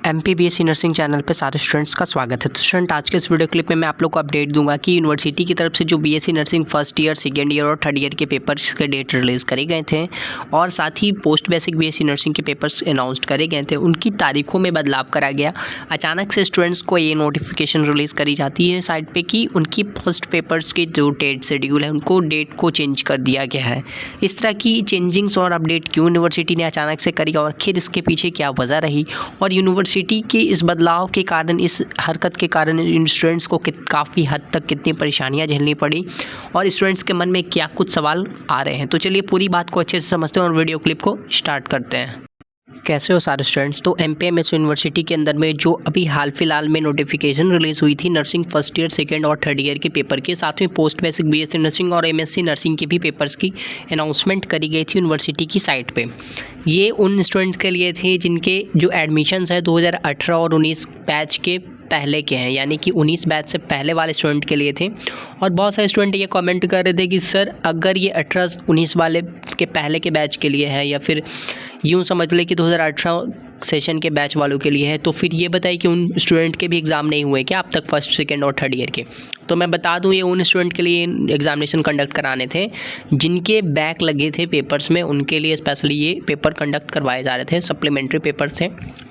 MPBSC nursing channel पे सारे students का स्वागत है। तो स्टूडेंट, आज के इस वीडियो क्लिप में मैं आप लोग को अपडेट दूंगा कि यूनिवर्सिटी की तरफ से जो BSc nursing first year, second year और थर्ड ईयर के पेपर्स के डेट रिलीज़ करे गए थे और साथ ही पोस्ट बेसिक BSc नर्सिंग के पेपर्स अनाउंस्ड करे गए थे, उनकी तारीखों में बदलाव करा गया। अचानक से स्टूडेंट्स को ये नोटिफिकेशन रिलीज़ करी जाती है साइट पर कि उनकी फर्स्ट पेपर्स के जो डेट शेड्यूल है उनको डेट को चेंज कर दिया गया है। इस तरह की चेंजिंग्स और अपडेट क्यों यूनिवर्सिटी ने अचानक से करी और आखिर इसके पीछे क्या वजह रही और यूनिवर्सिटी के इस बदलाव के कारण, इस हरकत के कारण स्टूडेंट्स को काफ़ी हद तक कितनी परेशानियां झेलनी पड़ी और स्टूडेंट्स के मन में क्या कुछ सवाल आ रहे हैं। तो चलिए पूरी बात को अच्छे से समझते हैं और वीडियो क्लिप को स्टार्ट करते हैं। कैसे हो सारे स्टूडेंट्स। तो MPMS यूनिवर्सिटी के अंदर में जो अभी हाल फिलहाल में नोटिफिकेशन रिलीज़ हुई थी नर्सिंग फर्स्ट ईयर, सेकेंड और थर्ड ईयर के पेपर के, साथ में पोस्ट बेसिक BSc नर्सिंग और MSc नर्सिंग के भी पेपर्स की अनाउंसमेंट करी गई थी यूनिवर्सिटी की साइट पे। ये उन स्टूडेंट्स के लिए थे जिनके जो एडमिशन्स है 2018 और 19 बैच के पहले के हैं, यानी कि 19 बैच से पहले वाले स्टूडेंट के लिए थे। और बहुत सारे स्टूडेंट ये कमेंट कर रहे थे कि सर अगर ये 18-19 वाले के पहले के बैच के लिए है या फिर यूँ समझ ले कि 2018 सेशन के बैच वालों के लिए है, तो फिर ये बताइए कि उन स्टूडेंट के भी एग्ज़ाम नहीं हुए क्या अब तक फर्स्ट, सेकेंड और थर्ड ईयर के। तो मैं बता दूं ये उन स्टूडेंट के लिए एग्जामिनेशन कंडक्ट कराने थे जिनके बैक लगे थे पेपर्स में, उनके लिए स्पेशली ये पेपर कंडक्ट करवाए जा रहे थे, सप्लीमेंट्री पेपर्स थे।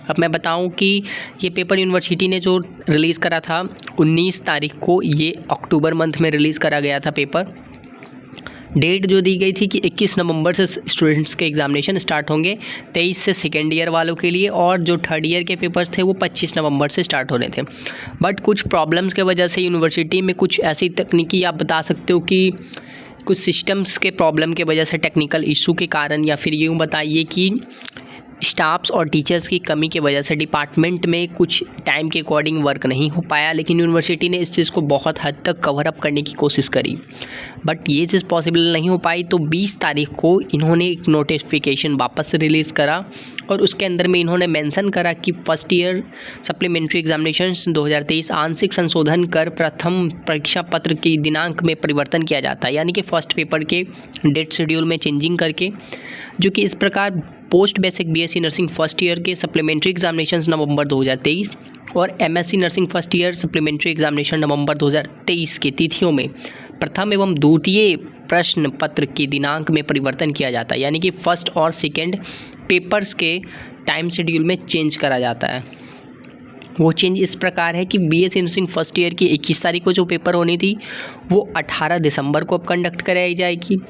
अब मैं बताऊं कि ये पेपर यूनिवर्सिटी ने जो रिलीज़ करा था 19 तारीख को, ये अक्टूबर मंथ में रिलीज़ करा गया था पेपर। डेट जो दी गई थी कि 21 नवंबर से स्टूडेंट्स के एग्जामिनेशन स्टार्ट होंगे, 23 से सेकेंड ईयर वालों के लिए, और जो थर्ड ईयर के पेपर्स थे वो 25 नवंबर से स्टार्ट हो रहे थे। बट कुछ प्रॉब्लम्स के वजह से यूनिवर्सिटी में कुछ ऐसी तकनीकी, आप बता सकते हो कि कुछ सिस्टम्स के प्रॉब्लम के वजह से, टेक्निकल इशू के कारण, या फिर यूँ बताइए कि स्टाफ्स और टीचर्स की कमी की वजह से डिपार्टमेंट में कुछ टाइम के अकॉर्डिंग वर्क नहीं हो पाया। लेकिन यूनिवर्सिटी ने इस चीज़ को बहुत हद तक कवर अप करने की कोशिश करी, बट ये चीज़ पॉसिबल नहीं हो पाई। तो 20 तारीख को इन्होंने एक नोटिफिकेशन वापस रिलीज़ करा और उसके अंदर में इन्होंने मेंशन करा कि फर्स्ट ईयर सप्लीमेंट्री एग्जामिनेशंस 2023 आंशिक संशोधन कर प्रथम परीक्षा पत्र की दिनांक में परिवर्तन किया जाता है, यानी कि फर्स्ट पेपर के डेट शेड्यूल में चेंजिंग करके, जो कि इस प्रकार post basic BSc nursing first year के सप्लीमेंट्री एग्जामिनेशंस नवंबर 2023 और MSc nursing first year supplementary examination November 2023 की तिथियों में प्रथम एवं द्वितीय प्रश्न पत्र की दिनांक में परिवर्तन किया जाता है, यानी कि फर्स्ट और सेकेंड पेपर्स के टाइम शेड्यूल में चेंज करा जाता है। वो चेंज इस प्रकार है कि BSc नर्सिंग फर्स्ट ईयर की 21 तारीख को जो पेपर होनी थी वो 18 दिसंबर को अब कंडक्ट कराई जाएगी।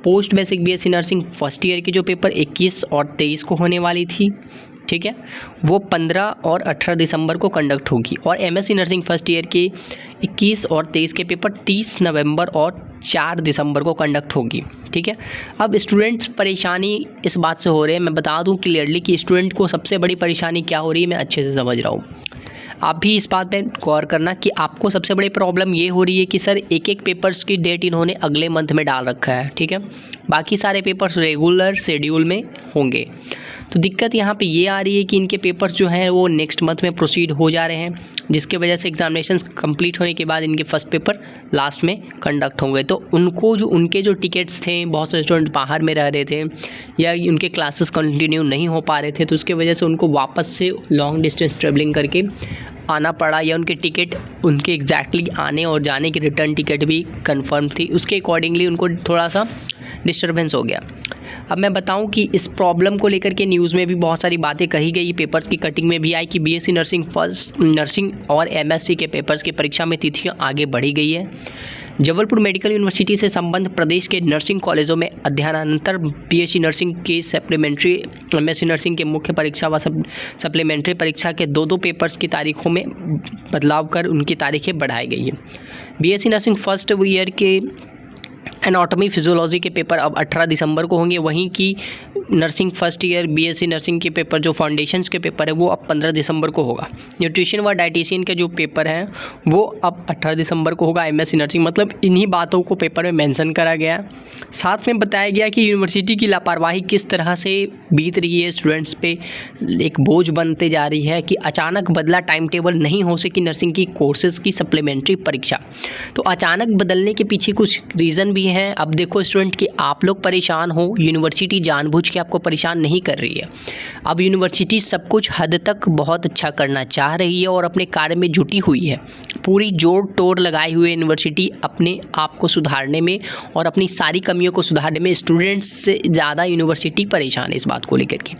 Post basic BSc nursing first year की जो पेपर 21 और 23 को होने वाली थी, ठीक है, वो 15 और 18 दिसंबर को कंडक्ट होगी। और MSc नर्सिंग फर्स्ट ईयर के 21 और 23 के पेपर 30 नवंबर और 4 दिसंबर को कंडक्ट होगी, ठीक है। अब स्टूडेंट्स परेशानी इस बात से हो रहे हैं, मैं बता दूं क्लियरली कि स्टूडेंट को सबसे बड़ी परेशानी क्या हो रही है, मैं अच्छे से समझ रहा हूँ। आप भी इस बात पे गौर करना कि आपको सबसे बड़ी प्रॉब्लम ये हो रही है कि सर एक एक पेपर्स की डेट इन्होंने अगले मंथ में डाल रखा है, ठीक है, बाकी सारे पेपर्स रेगुलर शेड्यूल में होंगे। तो दिक्कत यहाँ पे ये आ रही है कि इनके पेपर्स जो हैं वो नेक्स्ट मंथ में प्रोसीड हो जा रहे हैं, जिसके वजह से एग्जामिनेशंस कंप्लीट होने के बाद इनके फर्स्ट पेपर लास्ट में कंडक्ट होंगे। तो उनको जो उनके जो टिकट्स थे, बहुत सारे स्टूडेंट बाहर में रह रहे थे या उनके क्लासेस कंटिन्यू नहीं हो पा रहे थे, तो उसके वजह से उनको वापस से लॉन्ग डिस्टेंस ट्रेवलिंग करके आना पड़ा, या उनके टिकट उनके एग्जैक्टली आने और जाने की रिटर्न टिकट भी कंफर्म थी, उसके अकॉर्डिंगली उनको थोड़ा सा डिस्टर्बेंस हो गया। अब मैं बताऊं कि इस प्रॉब्लम को लेकर के न्यूज़ में भी बहुत सारी बातें कही गई, पेपर्स की कटिंग में भी आई कि BSc नर्सिंग फर्स्ट नर्सिंग और MSc के पेपर्स की परीक्षा में तिथियां आगे बढ़ी गई है। जबलपुर मेडिकल यूनिवर्सिटी से संबंध प्रदेश के नर्सिंग कॉलेजों में अध्ययनानंतर BSc नर्सिंग के सप्लीमेंट्री, MSc नर्सिंग के मुख्य परीक्षा व सप्लीमेंट्री परीक्षा के दो पेपर्स की तारीखों में बदलाव कर उनकी तारीखें बढ़ाई गई है। BSc नर्सिंग फर्स्ट ईयर के एनाटॉमी फिजियोलॉजी के पेपर अब 18 दिसंबर को होंगे, वहीं की nursing first year BSc nursing के पेपर जो फाउंडेशंस के पेपर है वो अब 15 दिसंबर को होगा। न्यूट्रिशन व डाइटिशियन के जो पेपर हैं वो अब 18 दिसंबर को होगा। MSc नर्सिंग, मतलब इन्हीं बातों को पेपर में मेंशन करा गया। साथ में बताया गया कि यूनिवर्सिटी की लापरवाही किस तरह से बीत रही है, स्टूडेंट्स पे एक बोझ बनते जा रही है कि अचानक बदला टाइम टेबल, नहीं हो सकी नर्सिंग की कोर्सेज की सप्लीमेंट्री परीक्षा। तो अचानक बदलने के पीछे कुछ रीज़न भी हैं। अब देखो स्टूडेंट कि आप लोग परेशान हो, यूनिवर्सिटी जानबूझ के करके आपको परेशान नहीं कर रही है। अब यूनिवर्सिटी सब कुछ हद तक बहुत अच्छा करना चाह रही है और अपने कार्य में जुटी हुई है। पूरी जोड़ तोड़ लगाए हुए यूनिवर्सिटी अपने आप को सुधारने में और अपनी सारी कमियों को सुधारने में स्टूडेंट्स से ज़्यादा यूनिवर्सिटी परेशान है इस बात को लेकर के।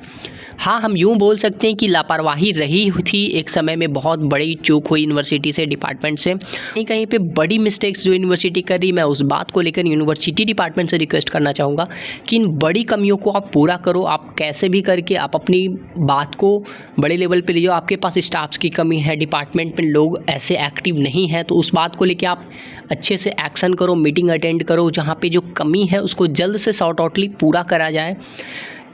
हाँ, हम यूँ बोल सकते हैं कि लापरवाही रही थी एक समय में, बहुत बड़ी चूक हुई यूनिवर्सिटी से, डिपार्टमेंट से, कहीं कहीं पे बड़ी मिस्टेक्स जो यूनिवर्सिटी कर रही, मैं उस बात को लेकर यूनिवर्सिटी डिपार्टमेंट से रिक्वेस्ट करना चाहूँगा कि इन बड़ी कमियों को आप पूरा करो। आप कैसे भी करके आप अपनी बात को बड़े लेवल पे ले जाओ। आपके पास स्टाफ्स की कमी है, डिपार्टमेंट में लोग ऐसे एक्टिव नहीं हैं, तो उस बात को लेकर आप अच्छे से एक्शन करो, मीटिंग अटेंड करो, जहाँ पे जो कमी है उसको जल्द से सॉर्ट आउटली पूरा करा जाए।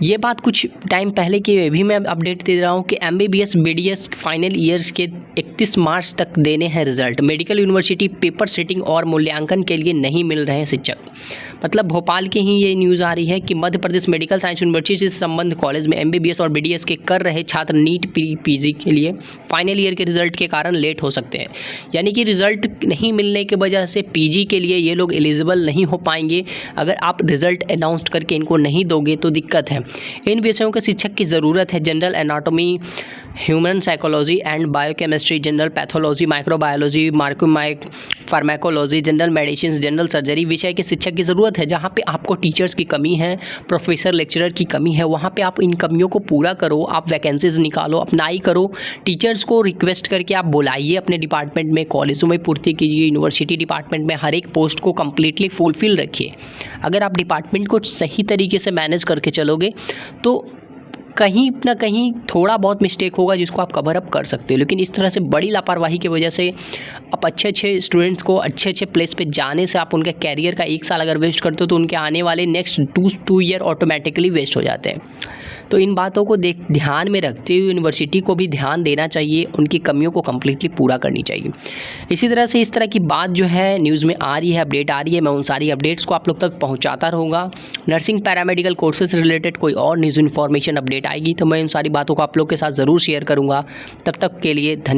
ये बात कुछ टाइम पहले की भी मैं अपडेट दे रहा हूँ कि MBBS BDS फाइनल ईयर्स के 31 मार्च तक देने हैं result. Medical university paper setting और मूल्यांकन के लिए नहीं मिल रहे हैं शिक्षक। मतलब भोपाल की ही ये न्यूज़ आ रही है कि Madhya Pradesh medical science university से संबंध कॉलेज में MBBS और BDS के कर रहे छात्र नीट PG के लिए फाइनल ईयर के रिजल्ट के कारण लेट हो सकते हैं। यानी कि रिजल्ट नहीं मिलने की वजह से PG के लिए ये लोग एलिजिबल नहीं हो पाएंगे। अगर आप रिजल्ट अनाउंस करके इनको नहीं दोगे तो दिक्कत है। इन विषयों के शिक्षक की ज़रूरत है। General anatomy, human psychology and biochemistry, general pathology, microbiology, pharmacology, general medicine, general surgery विषय के शिक्षक की ज़रूरत है। जहाँ पे आपको टीचर्स की कमी है, प्रोफेसर लेक्चरर की कमी है, वहाँ पे आप इन कमियों को पूरा करो। आप वैकेंसीज निकालो, अप्लाई करो, टीचर्स को रिक्वेस्ट करके आप बुलाइए अपने डिपार्टमेंट में, कॉलेजों में पूर्ति कीजिए। यूनिवर्सिटी डिपार्टमेंट में हर एक पोस्ट को कम्प्लीटली फुलफिल रखिए। अगर आप डिपार्टमेंट को सही तरीके से मैनेज करके चलोगे तो कहीं ना कहीं थोड़ा बहुत मिस्टेक होगा जिसको आप कवर अप कर सकते हो। लेकिन इस तरह से बड़ी लापरवाही की वजह से आप अच्छे स्टूडेंट्स को अच्छे प्लेस पे जाने से आप उनके कैरियर का 1 साल अगर वेस्ट करते हो तो उनके आने वाले नेक्स्ट 2 ईयर ऑटोमेटिकली वेस्ट हो जाते हैं। तो इन बातों को ध्यान में रखते हुए यूनिवर्सिटी को भी ध्यान देना चाहिए, उनकी कमियों को कम्प्लीटली पूरा करनी चाहिए। इसी तरह से इस तरह की बात जो है न्यूज़ में आ रही है, अपडेट आ रही है, मैं उन सारी अपडेट्स को आप लोग तक पहुँचाता रहूँगा। नर्सिंग पैरामेडिकल कोर्सेज से रिलेटेड कोई और न्यूज़ इन्फॉर्मेशन अपडेट आएगी तो मैं उन सारी बातों को आप लोग के साथ ज़रूर शेयर करूँगा। तब तक के लिए धन्यवाद।